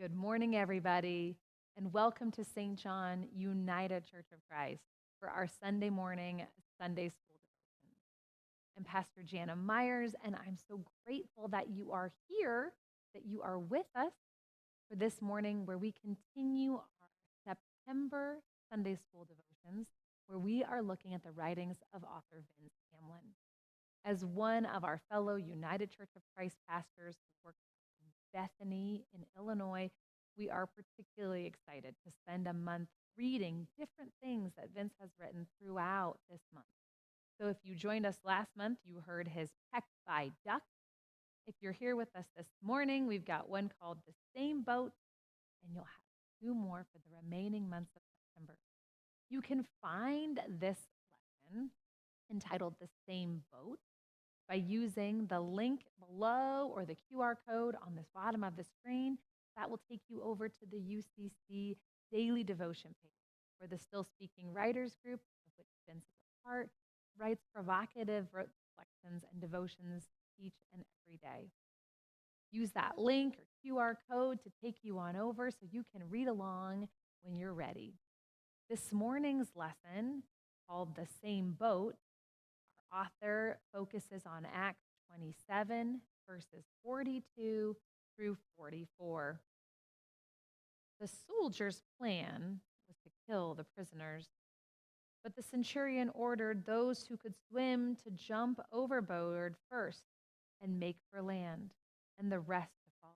Good morning, everybody, and welcome to St. John United Church of Christ for our Sunday morning Sunday school devotion. I'm Pastor Jana Myers, and I'm so grateful that you are here, that you are with us for this morning where we continue our September Sunday school devotions, where we are looking at the writings of author Vince Hamlin. As one of our fellow United Church of Christ pastors who works Bethany in Illinois, we are particularly excited to spend a month reading different things that Vince has written throughout this month. So if you joined us last month, you heard his Peck by Duck. If you're here with us this morning, we've got one called The Same Boat, and you'll have two more for the remaining months of September. You can find this lesson entitled The Same Boat by using the link below or the QR code on the bottom of the screen. That will take you over to the UCC Daily Devotion page, where the Still Speaking Writers Group, of which Vince is a part, writes provocative reflections and devotions each and every day. Use that link or QR code to take you on over so you can read along when you're ready. This morning's lesson, called The Same Boat, our author focuses on Acts 27, verses 42 through 44. The soldiers' plan was to kill the prisoners, but the centurion ordered those who could swim to jump overboard first and make for land, and the rest to follow.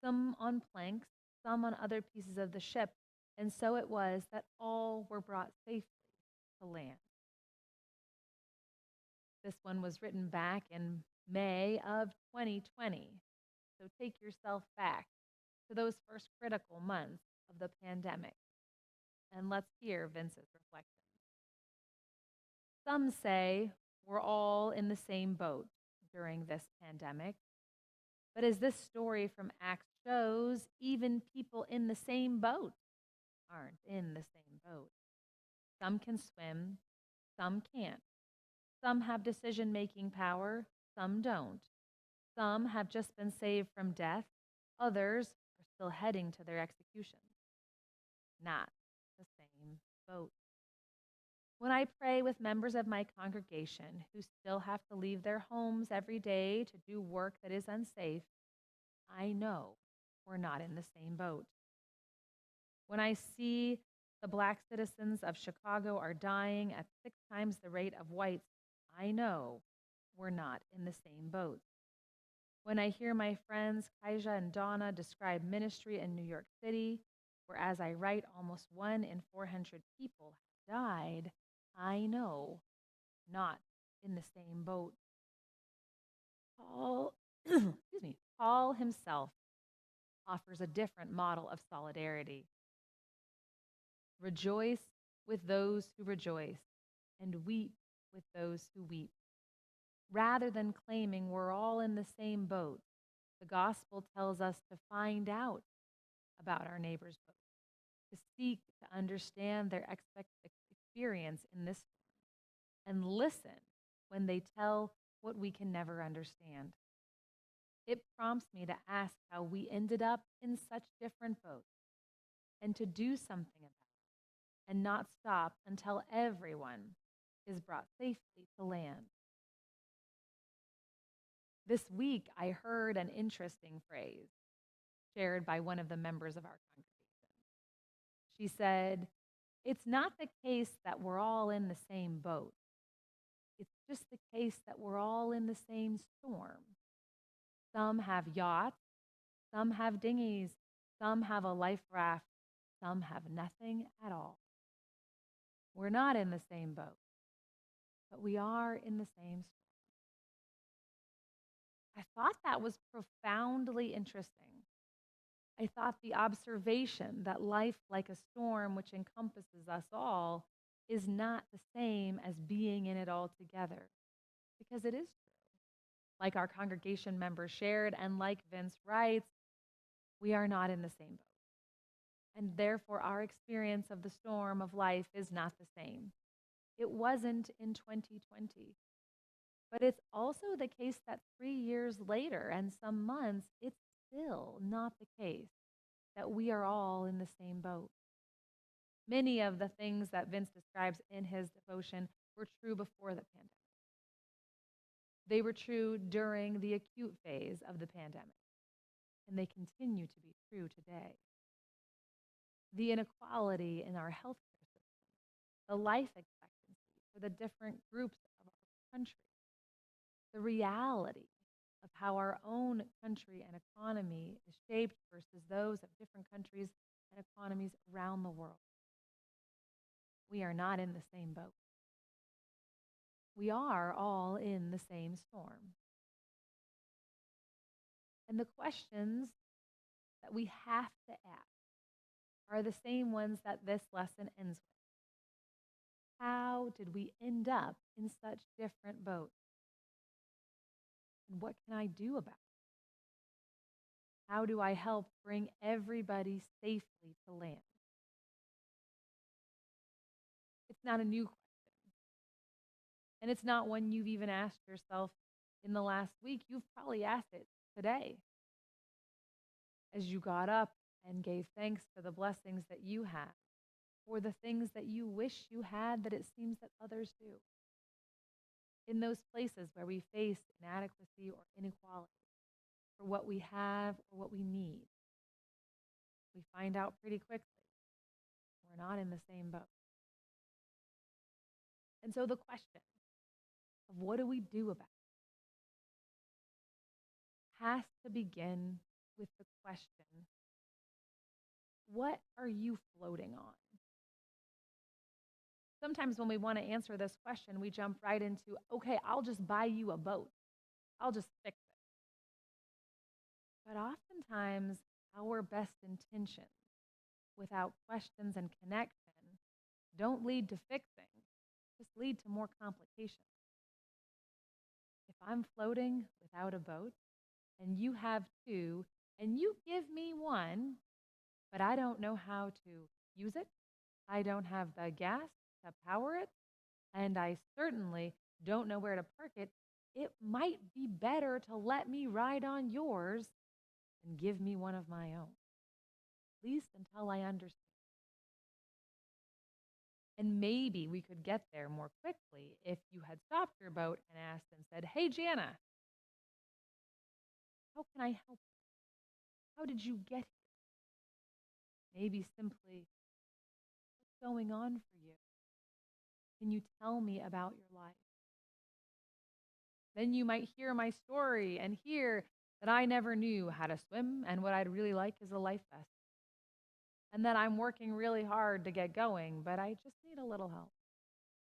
Some on planks, some on other pieces of the ship, and so it was that all were brought safely to land. This one was written back in May of 2020. So take yourself back to those first critical months of the pandemic. And let's hear Vince's reflections. Some say we're all in the same boat during this pandemic. But as this story from Acts shows, even people in the same boat aren't in the same boat. Some can swim, some can't. Some have decision-making power, some don't. Some have just been saved from death, others are still heading to their execution. Not the same boat. When I pray with members of my congregation who still have to leave their homes every day to do work that is unsafe, I know we're not in the same boat. When I see the Black citizens of Chicago are dying at 6 times the rate of whites, I know we're not in the same boat. When I hear my friends Kaija and Donna describe ministry in New York City, where as I write, almost 1 in 400 people have died, I know not in the same boat. Paul himself offers a different model of solidarity. Rejoice with those who rejoice, and weep with those who weep. Rather than claiming we're all in the same boat, the gospel tells us to find out about our neighbor's boat, to seek to understand their experience in this storm, and listen when they tell what we can never understand. It prompts me to ask how we ended up in such different boats, and to do something about it, and not stop until everyone is brought safely to land. This week, I heard an interesting phrase shared by one of the members of our congregation. She said, "It's not the case that we're all in the same boat. It's just the case that we're all in the same storm. Some have yachts, some have dinghies, some have a life raft, some have nothing at all. We're not in the same boat, but we are in the same storm." I thought that was profoundly interesting. I thought the observation that life, like a storm which encompasses us all, is not the same as being in it all together, because it is true. Like our congregation members shared, and like Vince writes, we are not in the same boat. And therefore, our experience of the storm of life is not the same. It wasn't in 2020. But it's also the case that 3 years later and some months, it's still not the case. that we are all in the same boat. Many of the things that Vince describes in his devotion were true before the pandemic. They were true during the acute phase of the pandemic, and they continue to be true today. The inequality in our healthcare system, the life expectancy for the different groups of our country, the reality of how our own country and economy is shaped versus those of different countries and economies around the world. We are not in the same boat. We are all in the same storm. And the questions that we have to ask are the same ones that this lesson ends with. How did we end up in such different boats? And what can I do about it? How do I help bring everybody safely to land? It's not a new question. And it's not one you've even asked yourself in the last week. You've probably asked it today as you got up and gave thanks for the blessings that you had, or the things that you wish you had that it seems that others do. In those places where we face inadequacy or inequality for what we have or what we need, we find out pretty quickly we're not in the same boat. And so the question of what do we do about it has to begin with the question, what are you floating on? Sometimes when we want to answer this question, we jump right into, okay, I'll just buy you a boat. I'll just fix it. But oftentimes, our best intentions, without questions and connection, don't lead to fixing, just lead to more complications. If I'm floating without a boat, and you have two, and you give me one, but I don't know how to use it, I don't have the gas to power it, and I certainly don't know where to park it, it might be better to let me ride on yours and give me one of my own, at least until I understand. And maybe we could get there more quickly if you had stopped your boat and asked and said, hey, Jana, how can I help you? How did you get here? Maybe simply, what's going on for you? Can you tell me about your life? Then you might hear my story and hear that I never knew how to swim, and what I'd really like is a life vest. And that I'm working really hard to get going, but I just need a little help.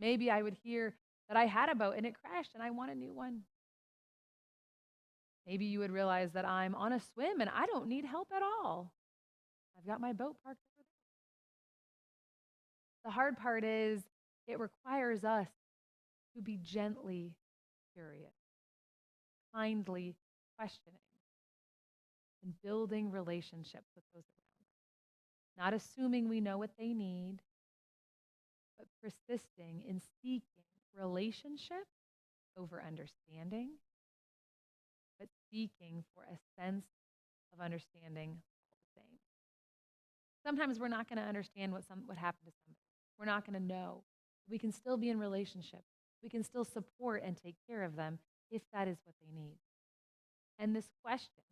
Maybe I would hear that I had a boat and it crashed and I want a new one. Maybe you would realize that I'm on a swim and I don't need help at all. I've got my boat parked over there. The hard part is it requires us to be gently curious, kindly questioning, and building relationships with those around us. Not assuming we know what they need, but persisting in seeking relationship over understanding, but seeking for a sense of understanding all the same. Sometimes we're not going to understand what happened to somebody. We're not going to know. We can still be in relationship. We can still support and take care of them if that is what they need. And this question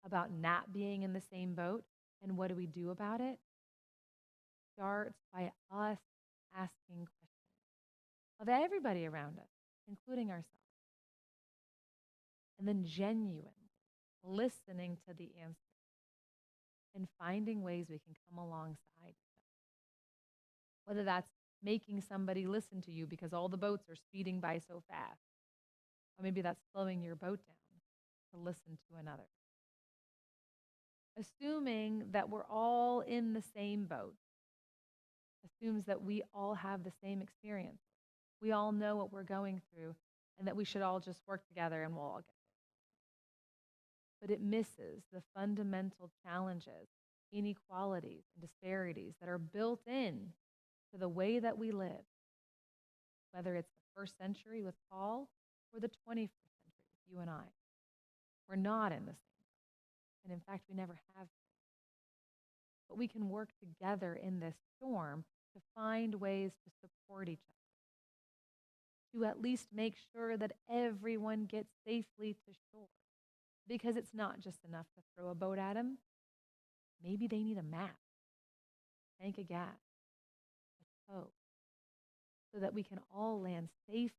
about not being in the same boat and what do we do about it starts by us asking questions of everybody around us, including ourselves. And then genuinely listening to the answer and finding ways we can come alongside each other. Whether that's making somebody listen to you because all the boats are speeding by so fast, or maybe that's slowing your boat down to listen to another. Assuming that we're all in the same boat assumes that we all have the same experience. We all know what we're going through and that we should all just work together and we'll all get there. But it misses the fundamental challenges, inequalities, and disparities that are built in to the way that we live, whether it's the first century with Paul or the 21st century with you and I. We're not in the same boat. And in fact, we never have been. but we can work together in this storm to find ways to support each other, to at least make sure that everyone gets safely to shore. Because it's not just enough to throw a boat at them. Maybe they need a map, tank of gas, a tow, so that we can all land safely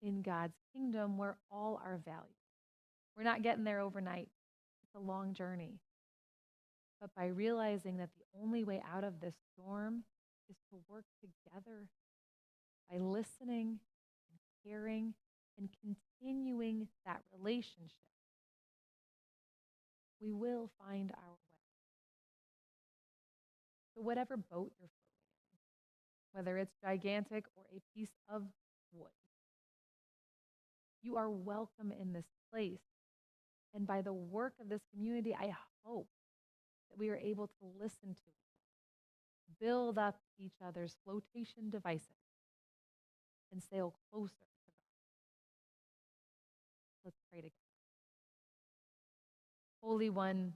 in God's kingdom where all are valued. We're not getting there overnight. It's a long journey. But by realizing that the only way out of this storm is to work together by listening and caring and continuing that relationship, we will find our way. So whatever boat you're floating in, whether it's gigantic or a piece of wood, you are welcome in this place. And by the work of this community, I hope that we are able to listen to each other, build up each other's flotation devices, and sail closer to God. Let's pray together. Holy One,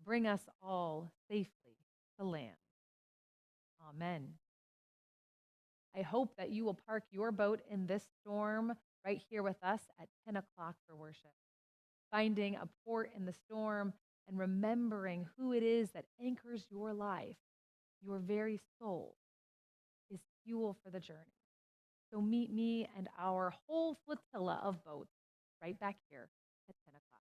bring us all safely to land. Amen. I hope that you will park your boat in this storm right here with us at 10 o'clock for worship, finding a port in the storm and remembering who it is that anchors your life, your very soul, is fuel for the journey. So meet me and our whole flotilla of boats right back here at 10 o'clock.